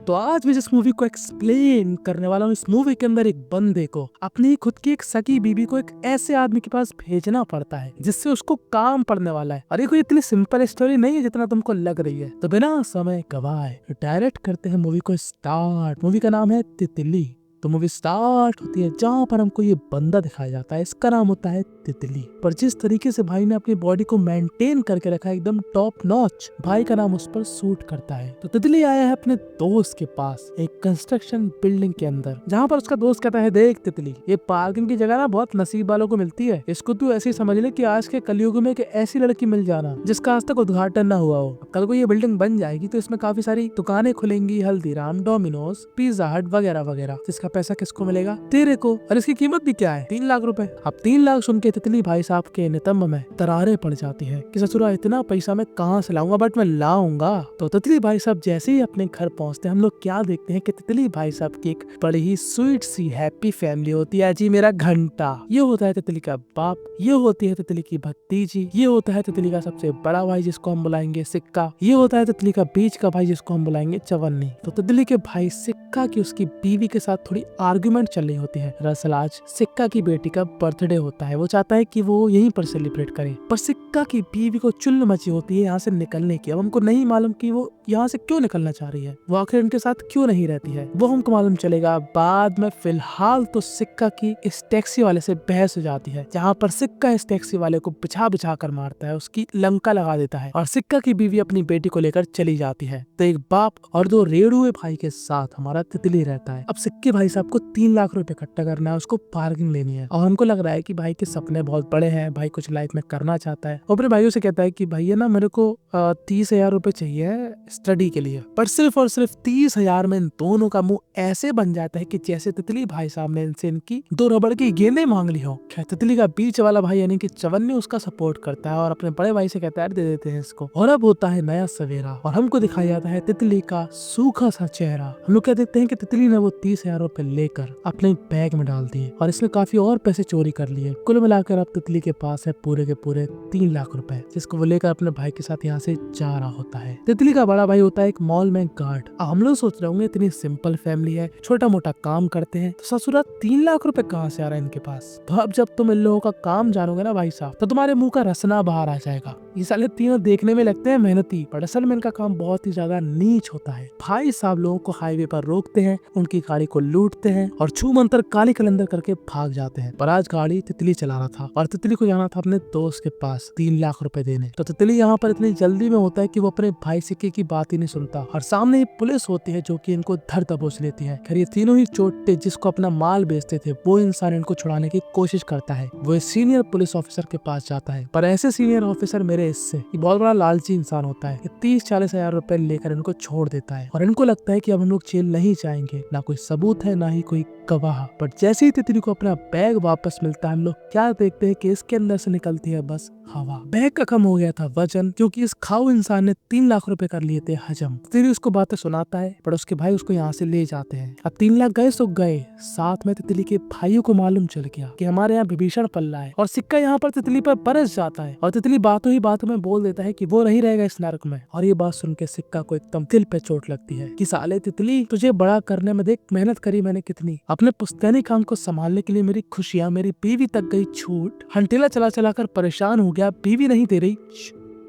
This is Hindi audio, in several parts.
तो आज मैं जिस मूवी को एक्सप्लेन करने वाला हूँ, इस मूवी के अंदर एक बंदे को अपनी खुद की एक सगी बीबी को एक ऐसे आदमी के पास भेजना पड़ता है जिससे उसको काम पड़ने वाला है। और ये कोई इतनी सिंपल स्टोरी नहीं है जितना तुमको लग रही है। तो बिना समय गवाए डायरेक्ट करते हैं मूवी को स्टार्ट। मूवी का नाम है तितली। तो मूवी स्टार्ट होती है जहाँ पर हमको ये बंदा दिखाया जाता है, इसका नाम होता है तितली। पर जिस तरीके से भाई ने अपनी बॉडी को मेंटेन करके रखा है एकदम टॉप नॉच, भाई का नाम उस पर सूट करता है। तो तितली आया है अपने दोस्त के पास एक कंस्ट्रक्शन बिल्डिंग के अंदर, जहाँ पर उसका दोस्त कहता है, देख तितली, ये पार्किंग की जगह ना बहुत नसीब वालों को मिलती है। इसको तू ऐसे ही समझ ले कि आज के कलयुग में एक ऐसी लड़की मिल जाना जिसका आज तक उद्घाटन न हुआ हो। कल को ये बिल्डिंग बन जाएगी तो इसमें काफी सारी दुकानें खुलेंगी, हल्दीराम, डोमिनोज, पिज्जा हट वगैरह वगैरह। जिसका पैसा किसको मिलेगा? तेरे को। और इसकी कीमत भी क्या है? 3 लाख रुपए। अब 3 लाख सुन के तितली भाई साहब के नितंब में दरारें पड़ जाती है कि ससुरा इतना पैसा मैं कहाँ से लाऊंगा, बट मैं लाऊंगा। तो तितली भाई साहब जैसे ही अपने घर पहुंचते हैं, हम लोग क्या देखते हैं कि तितली भाई साहब की एक बड़ी ही स्वीट सी हैप्पी फैमिली होती है। जी मेरा घंटा, ये होता है तितली का बाप, ये होती है तितली की भतीजी, ये होता है तितली का सबसे बड़ा भाई जिसको हम बुलाएंगे सिक्का, ये होता है तितली का बीच का भाई जिसको हम बुलाएंगे चवन्नी। तो तितली के भाई सिक्का की उसकी बीवी के साथ थोड़ी आर्गुमेंट चल रही होती है। दरअसल आज सिक्का की बेटी का बर्थडे होता है, वो चाहता है कि वो यहीं पर सेलिब्रेट करे, पर सिक्का की बीवी को चुल्ल मची होती है यहाँ से निकलने की। अब हमको नहीं मालूम कि वो यहाँ से क्यों निकलना चाह रही है, वो आखिर इनके साथ क्यों नहीं रहती है, वो हमको मालूम चलेगा बाद में। फिलहाल तो सिक्का की इस टैक्सी वाले से बहस हो जाती है, जहाँ पर सिक्का इस टैक्सी वाले को बिछा बिछा कर मारता है, उसकी लंका लगा देता है और सिक्का की बीवी अपनी बेटी को लेकर चली जाती है। तो एक बाप और 2 रेड़ुए भाई के साथ हमारा तितली रहता है। अब सिक्के भाई साहब को 3 लाख रुपए इकट्ठा करना है, उसको पार्किंग लेनी है और हमको लग रहा है कि भाई के सपने बहुत बड़े हैं, भाई कुछ लाइफ में करना चाहता है। अपने भाइयों से कहता है कि भैया ना मेरे को 30,000 रुपए चाहिए स्टडी के लिए। पर सिर्फ और सिर्फ 30,000 में इन दोनों का मुंह ऐसे बन जाता है कि जैसे तितली भाई साहब ने इनसे इनकी 2 रबड़ की गेंदें मांग ली हो। तितली का बीच वाला भाई यानी कि चवन्नी उसका सपोर्ट करता है और अपने बड़े भाई से कहता है दे देते हैं इसको। और अब होता है नया सवेरा और हमको दिखाया जाता है तितली का सूखा सा चेहरा। हम लोग कह देते हैं कि तितली ने वो 30,000 रुपए लेकर अपने बैग में डाल दिए और इसने काफी और पैसे चोरी कर लिए। कुल मिलाकर अब तितली के पास है पूरे के पूरे 3 लाख रुपए, जिसको वो लेकर अपने भाई के साथ यहाँ से जा रहा होता है। तितली का बड़ा भाई होता है एक मॉल में गार्ड। हम लोग सोच रहे होंगे इतनी सिंपल फैमिली है, छोटा मोटा काम करते हैं, तो ससुरा 3 लाख रुपए कहाँ से आ रहा है इनके पास। तो अब जब तुम इन लोगों का काम जानोगे ना भाई साहब, तो तुम्हारे मुंह का रसना बाहर आ जाएगा। ये साले तीनों देखने में लगते हैं मेहनती, पर असल में इनका काम बहुत ही ज्यादा नीच होता है। भाई साहब लोगों को हाईवे पर रोकते हैं, उनकी गाड़ी को लूटते हैं और छू मंतर काली कलंदर करके भाग जाते हैं। पर आज गाड़ी तितली चला रहा था और तितली को जाना था अपने दोस्त के पास 3 लाख रुपए देने। तो तितली यहाँ पर इतनी जल्दी में होता है कि वो अपने भाई सिक्के की बात ही नहीं सुनता और सामने ही पुलिस होती है जो कि इनको धर दबोच लेती है। खैर ये तीनों ही चोटे जिसको अपना माल बेचते थे, वो इंसान इनको छुड़ाने की कोशिश करता है। वो सीनियर पुलिस ऑफिसर के पास जाता है, पर ऐसे सीनियर ऑफिसर मेरे इससे बहुत बड़ा लालची इंसान होता है। 30-40 हजार रुपए लेकर इनको छोड़ देता है और इनको लगता है कि अब हम लोग जेल नहीं जाएंगे, ना कोई सबूत है ना ही कोई गवाह। पर जैसे ही तितली को अपना बैग वापस मिलता है, हम लोग क्या देखते हैं कि इसके अंदर से निकलती है बस हवा। बैग का कम हो गया था वजन, क्योंकि इस खाऊ इंसान ने 3 लाख रुपए कर लिए थे हजम। तितली उसको बातें सुनाता है, पर उसके भाई उसको यहाँ से ले जाते हैं। अब 3 लाख गए सो गए, साथ में तितली के भाइयों को मालूम चल गया कि हमारे यहाँ विभीषण पल रहा है और सिक्का यहाँ पर तितली पर बरस जाता है और तितली बातों ही बातों में बोल देता है कि वो नहीं रहेगा इस नरक में। और ये बात सुन के सिक्का को एकदम दिल पे चोट लगती है कि साले तितली, तुझे बड़ा करने में देख मेहनत करी मैंने कितनी, अपने पुश्तैनी काम को संभालने के लिए मेरी खुशियां, मेरी बीवी तक गई छूट, हंटेला चला चला कर परेशान हो गया, बीवी नहीं दे रही,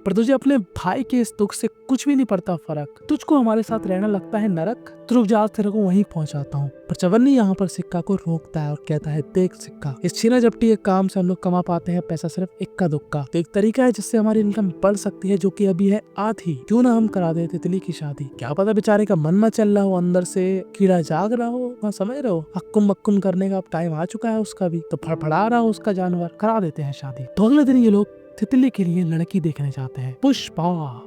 पर तुझे अपने भाई के इस दुख से कुछ भी नहीं पड़ता फर्क, तुझको हमारे साथ रहना लगता है नरक, तो रुक जा तेरे को वहीं पहुंचाता हूँ। पर चवन्नी यहाँ पर सिक्का को रोकता है और कहता है, देख सिक्का, इस छीना झपटी के काम से हम लोग कमा पाते हैं पैसा सिर्फ इक्का दुक्का, तो एक तरीका है जिससे हमारी इनकम बढ़ सकती है, जो कि अभी है आधी। क्यों ना हम करा दे तितली की शादी। क्या पता बेचारे का मन में चल रहा हो, अंदर से कीड़ा जाग रहा हो, वहाँ समझ रहे हो, हक्कुम बक्कुम करने का टाइम आ चुका है उसका भी, तो फड़फड़ा रहा हो उसका जानवर, करा देते हैं शादी। तो अगले दिन ये लोग तितली के लिए लड़की देखने जाते हैं, पुष्पा,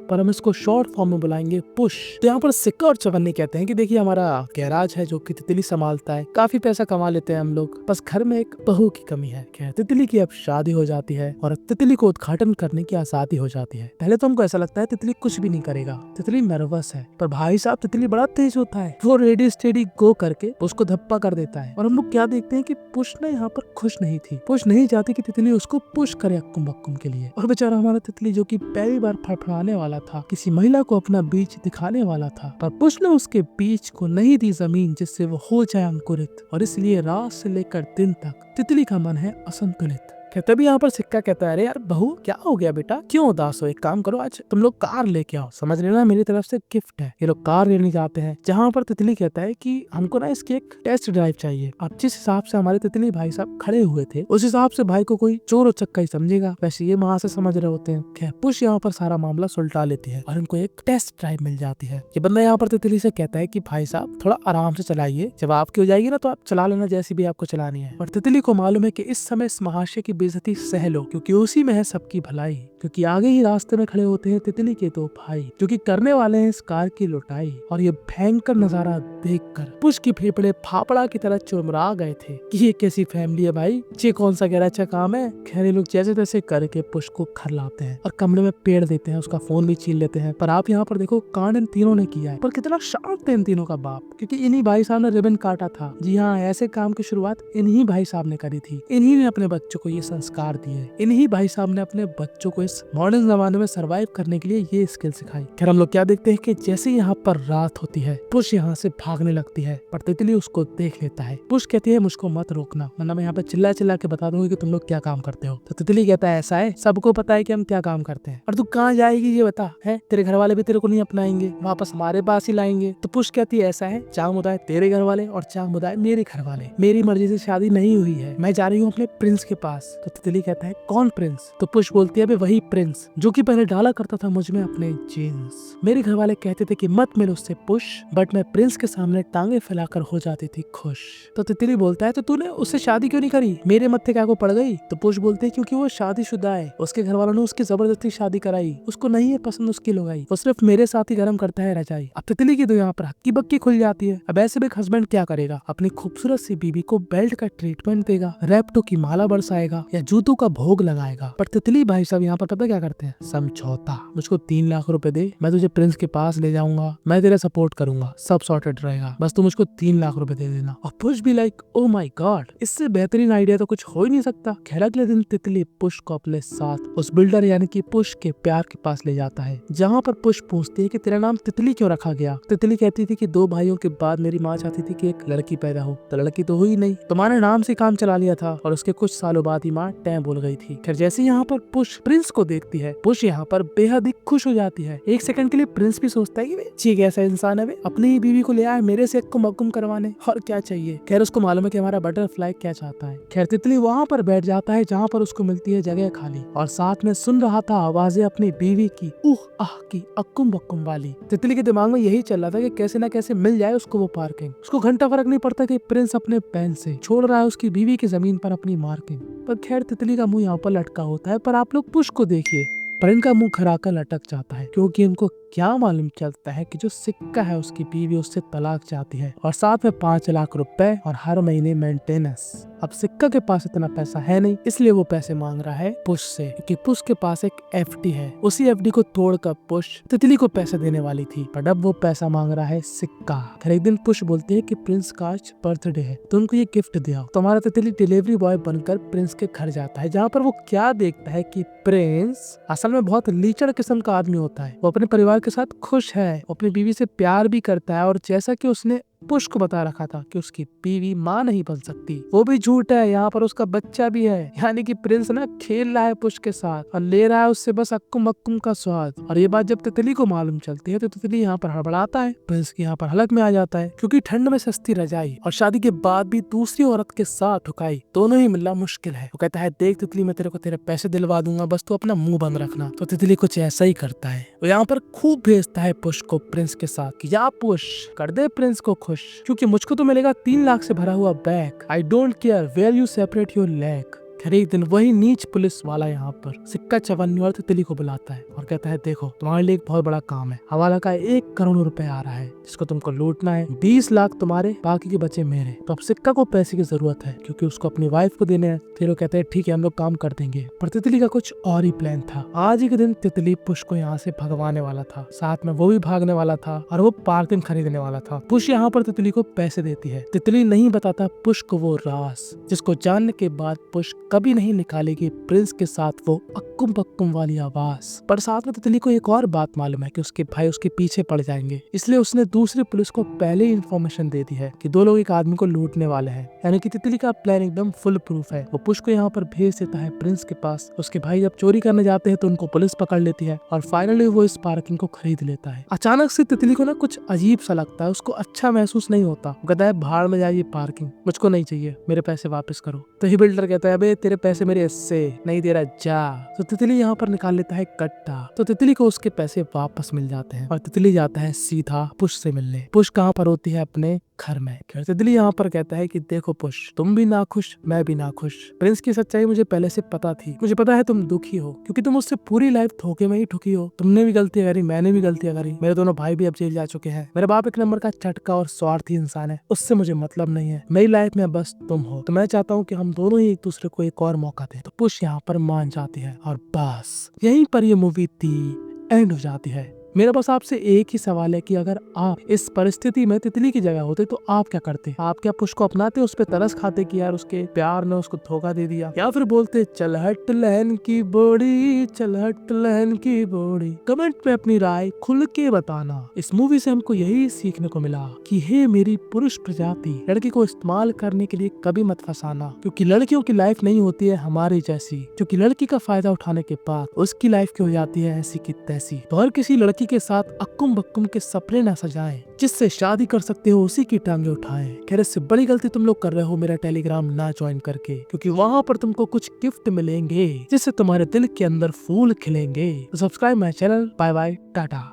पर हम इसको शॉर्ट फॉर्म में बुलाएंगे पुष। तो यहाँ पर सिक्का और चवन्नी कहते हैं कि देखिए हमारा गैराज है जो कि तितली संभालता है, काफी पैसा कमा लेते हैं हम लोग, बस घर में एक बहू की कमी है। खैर तितली की अब शादी हो जाती है और तितली को उद्घाटन करने की आजादी हो जाती है। पहले तो हमको ऐसा लगता है तितली कुछ भी नहीं करेगा, तितली नर्वस है, पर भाई साहब तितली बड़ा तेज होता है, वो रेडी स्टेडी गो करके उसको धप्पा कर देता है। और हम लोग क्या देखते हैं कि पुष ने यहाँ पर खुश नहीं थी, पुष नहीं चाहती कि तितली उसको पुश करे अक्कुम बक्कुम के लिए। चाहिए। और बेचारा हमारा तितली जो कि पहली बार फड़फड़ाने वाला था, किसी महिला को अपना बीज दिखाने वाला था, पर पुष्प ने उसके बीज को नहीं दी जमीन जिससे वो हो जाए अंकुरित, और इसलिए रात से लेकर दिन तक तितली का मन है असंतुलित। तभी यहाँ पर सिक्का कहता है, अरे यार बहू क्या हो गया बेटा, क्यों उदास हो, एक काम करो आज तुम लोग कार लेके आओ, समझ लेना मेरी तरफ से गिफ्ट है। ये लोग कार लेने जाते हैं, जहाँ पर तितली कहता है कि हमको ना इसकी एक टेस्ट ड्राइव चाहिए। अब जिस हिसाब से हमारे तितली भाई साहब खड़े हुए थे उस हिसाब से भाई को कोई चोर उचक्का ही समझेगा, वैसे ये वहां से समझ रहे होते हैं। खैर पुष्प यहाँ पर सारा मामला सुलटा लेती है और इनको एक टेस्ट ड्राइव मिल जाती है। ये बंदा यहाँ पर तितली से कहता है कि भाई साहब थोड़ा आराम से चलाइए, जब आपकी हो जाएगी ना तो आप चला लेना जैसी भी आपको चलानी है। और तितली को मालूम है कि इस समय इस महाशय की बेइज्जती सह लो, क्योंकि उसी में है सबकी भलाई। क्योंकि आगे ही रास्ते में खड़े होते हैं तितली के दो भाई जो कि करने वाले हैं इस कार की लुटाई। और ये भयंकर नजारा देखकर पुष्प की फेफड़े फाफड़ा की तरह चुरमुरा गए थे कि ये कैसी फैमिली है भाई, ये कौन सा गैर अच्छा काम है। खैर ये लोग जैसे तैसे करके पुष्प को घर लाते हैं और कमरे में पेड़ देते हैं, उसका फोन भी छीन लेते हैं। पर आप यहाँ पर देखो कांड इन तीनों ने किया है, पर कितना शांत थे इन तीनों का बाप, क्योंकि इन्हीं भाई साहब ने रिबन काटा था। जी हाँ, ऐसे काम की शुरुआत इन्हीं भाई साहब ने करी थी, इन्हीं ने अपने बच्चों को ये संस्कार दिए, इन्हीं भाई साहब ने अपने बच्चों को इस मॉडर्न जमाने में सरवाइव करने के लिए ये स्किल सिखाई। खैर हम लोग क्या देखते हैं कि जैसे यहाँ पर रात होती है पुष्प यहाँ से भागने लगती है, पर तितली उसको देख लेता है। पुष्प कहती है मुझको मत रोकना, वरना मैं यहाँ पे चिल्ला चिल्ला के बता दूंगी कि तुम लोग क्या काम करते हो। तो तितली कहता है ऐसा है, सबको पता है कि हम क्या काम करते हैं, और तू कहाँ जाएगी ये बता, है तेरे घर वाले भी तेरे को नहीं अपनाएंगे, वापस हमारे पास ही लाएंगे। तो पुष्प कहती है ऐसा है, चांग मुदाए तेरे घर वाले और चांग मुदाए मेरे घर वाले, मेरी मर्जी से शादी नहीं हुई है, मैं जा रही हूँ अपने प्रिंस के पास। तो तितली कहता है कौन प्रिंस? तो पुष्प बोलती है वही प्रिंस जो कि पहले डाला करता था मुझ में अपने जीन्स। मेरे घर वाले कहते थे कि मत मिल उससे पुष्प, बट मैं प्रिंस के सामने टांगे फैलाकर हो जाती थी खुश। तो तितली बोलता है तो तूने उससे शादी क्यों नहीं करी, मेरे मत्थे क्या को पड़ गई? तो पुष्प बोलते है क्योंकि वो शादीशुदा है, उसके घर वालों ने उसकी जबरदस्ती शादी कराई, उसको नहीं है पसंद उसकी लुगाई, वो सिर्फ मेरे साथ ही गरम करता है रजाई। अब तितली की तो यहाँ पर हक्की बक्की खुल जाती है। अब ऐसे में एक हस्बैंड क्या करेगा, अपनी खूबसूरत सी बीबी को बेल्ट का ट्रीटमेंट देगा, रैप्टो की माला बरसाएगा या जूतों का भोग लगाएगा। पर तितली भाई साहब यहाँ पर पता क्या करते हैं, समझौता, मुझको 3 लाख रुपए दे, मैं तुझे प्रिंस के पास ले जाऊंगा, मैं तेरा सपोर्ट करूंगा, सब सॉर्टेड रहेगा, बस तू मुझको 3 लाख रुपए दे देना। और पुष्प भी लाइक ओ माय गॉड, इससे बेहतरीन आइडिया तो कुछ हो ही नहीं सकता। खैर अगले दिन तितली पुष्प को अपने साथ उस बिल्डर यानी कि पुष्प के प्यार के पास ले जाता है, जहाँ पर पुष्प पूछती है कि तेरा नाम तितली क्यों रखा गया। तितली कहती थी कि 2 भाइयों के बाद मेरी माँ चाहती थी कि एक लड़की पैदा हो, तो लड़की तो हुई नहीं, तुम्हारे नाम से काम चला लिया था, और उसके कुछ सालों बाद ही माँ टैं बोल गई थी। फिर जैसे यहाँ पर पुष्प प्रिंस को देखती है, पुष्प यहाँ पर बेहद ही खुश हो जाती है। एक सेकंड के लिए प्रिंस भी सोचता है कि ठीक ऐसा इंसान है, वे अपनी ही बीवी को ले आया मेरे से को मक्कुम करवाने, और क्या चाहिए। खैर उसको मालूम है कि हमारा बटरफ्लाई क्या चाहता है। खैर तितली वहाँ पर बैठ जाता है जहाँ पर उसको मिलती है जगह खाली, और साथ में सुन रहा था आवाजें अपनी बीवी की उह आह की अक्कुम बक्कुम वाली। तितली के दिमाग में यही चल रहा था कि कैसे ना कैसे मिल जाए उसको वो पार्किंग। उसको घंटा फर्क नहीं पड़ता कि प्रिंस अपने पैन से छोड़ रहा है उसकी बीवी की जमीन पर अपनी मार्किंग। पर खैर तितली का मुंह यहाँ पर लटका होता है, पर आप लोग पुष्प को देखिए, पर इनका मुंह खराकर लटक जाता है, क्योंकि इनको क्या मालूम चलता है कि जो सिक्का है उसकी बीवी उससे तलाक चाहती है, और साथ में 5 लाख रुपए और हर महीने मेंटेनेंस। अब सिक्का के पास इतना पैसा है नहीं, इसलिए वो पैसे मांग रहा है पुष्प से, क्योंकि पुष्प के पास एक एफडी है। उसी एफडी को तोड़कर पुष्प तितली को पैसे देने वाली थी, पर अब वो पैसा मांग रहा है सिक्का। फिर एक दिन पुष्प बोलती है कि प्रिंस का आज बर्थडे है, तो उनको ये गिफ्ट दिया। तो हमारा तितली डिलीवरी बॉय बनकर प्रिंस के घर जाता है, जहाँ पर वो क्या देखता है कि प्रिंस असल में बहुत लीचड़ किस्म का आदमी होता है। वो अपने परिवार के साथ खुश है, अपनी बीवी से प्यार भी करता है, और जैसा कि उसने पुष्प को बता रखा था कि उसकी बीवी माँ नहीं बन सकती, वो भी झूठ है। यहाँ पर उसका बच्चा भी है, यानी कि प्रिंस ना खेल रहा है पुष्प के साथ और ले रहा है उससे बस अक्कुम अक्कुम का स्वाद। और ये बात जब तितली को मालूम चलती है तो तितली यहाँ पर हड़बड़ाता है, प्रिंस की यहाँ पर हलक में आ जाता है, क्योंकि ठंड में सस्ती रजाई और शादी के बाद भी दूसरी औरत के साथ ठुकाई दोनों ही मिलना मुश्किल है। वो कहता है देख तितली, मैं तेरे को तेरे पैसे दिलवा दूंगा, बस तू अपना मुंह बंद रखना। तो तितली कुछ ऐसा ही करता है, वो यहाँ पर खूब भेजता है पुष्प को प्रिंस के साथ कि जा पुष्प कर दे प्रिंस को खुश, क्योंकि मुझको तो मिलेगा 3 लाख से भरा हुआ bag. I don't care where you separate your leg. खैर एक दिन वही नीच पुलिस वाला यहाँ पर सिक्का चवन्नी और तितली को बुलाता है और कहता है देखो तुम्हारे लिए एक बहुत बड़ा काम है, हवाला का 1 करोड़ रुपए आ रहा है जिसको तुमको लूटना है, 20 लाख तुम्हारे, बाकी के बचे मेरे। तो अब सिक्का को पैसे की जरूरत है क्योंकि उसको अपनी वाइफ को देने हैं। फिर वो कहते हैं ठीक है हम लोग काम कर देंगे, पर तितली का कुछ और ही प्लान था। आज ही के दिन तितली पुष्प को यहाँ से भगवाने वाला था, साथ में वो भी भागने वाला था और वो पार्किंग खरीदने वाला था। पुष्प यहाँ पर तितली को पैसे देती है, तितली नहीं बताता पुष्प को वो राज जिसको जानने के बाद पुष्प कभी नहीं निकालेगी प्रिंस के साथ वो अक्कुम पक्कुम वाली आवाज। पर साथ में तितली को एक और बात मालूम है कि उसके भाई उसके पीछे पड़ जाएंगे, इसलिए उसने दूसरी पुलिस को पहले ही इन्फॉर्मेशन दे दी है कि दो लोग एक आदमी को लूटने वाले हैं। यानी कि तितली का प्लान एकदम फुल प्रूफ है। वो पुश को यहाँ पर भेज देता है प्रिंस के पास। उसके भाई जब चोरी करने जाते हैं तो उनको पुलिस पकड़ लेती है और फाइनली वो इस पार्किंग को खरीद लेता है। अचानक से तितली को ना कुछ अजीब सा लगता है, उसको अच्छा महसूस नहीं होता। वो कहता है भाड़ में जाइए पार्किंग, मुझको नहीं चाहिए, मेरे पैसे वापस करो। तो ही बिल्डर कहता है अबे तेरे पैसे मेरे हिस्से नहीं दे रहा, जा। तो तितली यहाँ पर निकाल लेता है कट्टा, तो तितली को उसके पैसे वापस मिल जाते हैं और तितली जाता है सीधा पुश से मिलने। पुश कहाँ पर होती है? अपने घर में। तितली यहाँ पर कहता है कि देखो पुश, तुम भी ना खुश, मैं भी ना खुश। प्रिंस की सच्चाई मुझे पहले से पता थी। मुझे पता है तुम दुखी हो क्योंकि तुम उससे पूरी लाइफ धोखे में ही ठुकी हो। तुमने भी गलती करी, मैंने भी गलतियां करी। मेरे दोनों भाई भी अब जेल जा चुके हैं। मेरे बाप एक नंबर का चटका और स्वार्थी इंसान है, उससे मुझे मतलब नहीं है। मेरी लाइफ में बस तुम हो। तो मैं चाहता हूँ कि हम दोनों ही एक दूसरे को एक और मौका दें। तो पुश यहाँ पर मान जाती है और बस यहीं पर ये मूवी थी एंड हो जाती है। मेरा बस आपसे एक ही सवाल है कि अगर आप इस परिस्थिति में तितली की जगह होते तो आप क्या करते? आप क्या पुश को अपनाते, उस पे तरस खाते कि यार उसके प्यार ने उसको धोखा दे दिया, या फिर बोलते चल हट लहन की बोड़ी, चल हट लहन की बोड़ी? कमेंट में अपनी राय खुल के बताना। इस मूवी से हमको यही सीखने को मिला कि हे मेरी पुरुष प्रजाति, लड़की को इस्तेमाल करने के लिए कभी मत फंसाना, क्योंकि लड़कियों की लाइफ नहीं होती है हमारी जैसी, क्योंकि लड़की का फायदा उठाने के बाद उसकी लाइफ की हो जाती है ऐसी की तैसी। तो हर किसी लड़की के साथ अक्कुम बक्कुम के सपने न सजाएं, जिससे शादी कर सकते हो उसी की टांगे उठाएं। खैर इससे बड़ी गलती तुम लोग कर रहे हो मेरा टेलीग्राम ना ज्वाइन करके, क्योंकि वहां पर तुमको कुछ गिफ्ट मिलेंगे जिससे तुम्हारे दिल के अंदर फूल खिलेंगे। तो subscribe my channel. Bye bye, Tata.